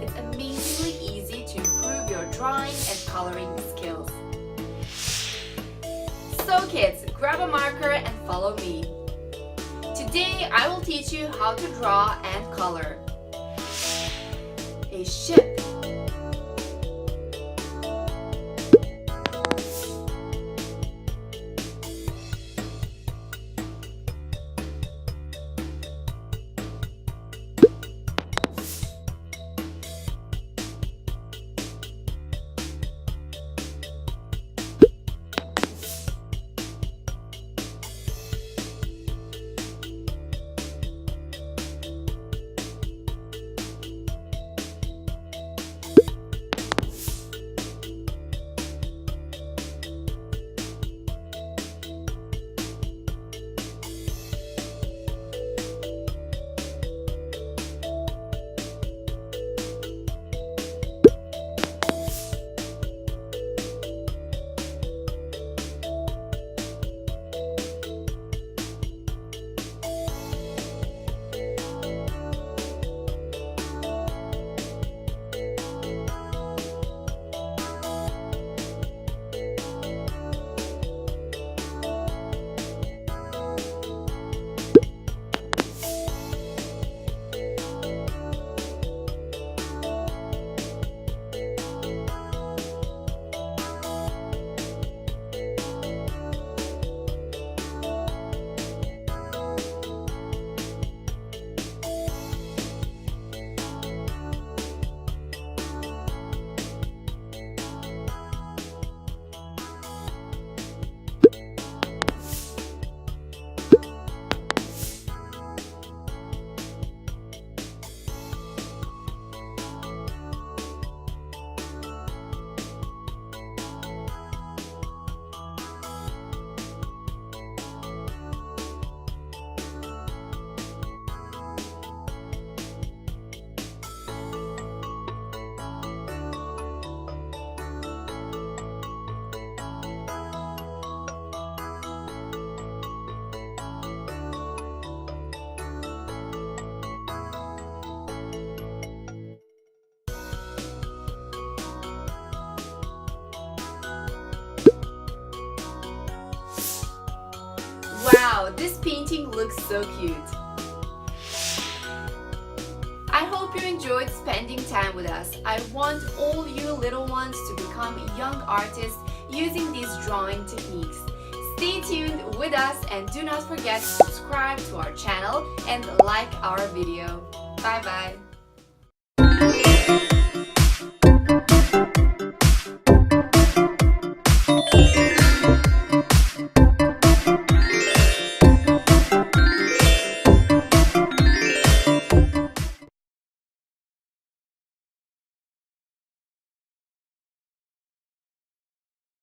it's amazingly easy to improve your drawing and coloring skills. So kids, grab a marker and follow me. Today I will teach you how to draw and color a ship. Wow, this painting looks so cute. I hope you enjoyed spending time with us. I want all you little ones to become young artists using these drawing techniques. Stay tuned with us and do not forget to subscribe to our channel and like our video. Bye bye.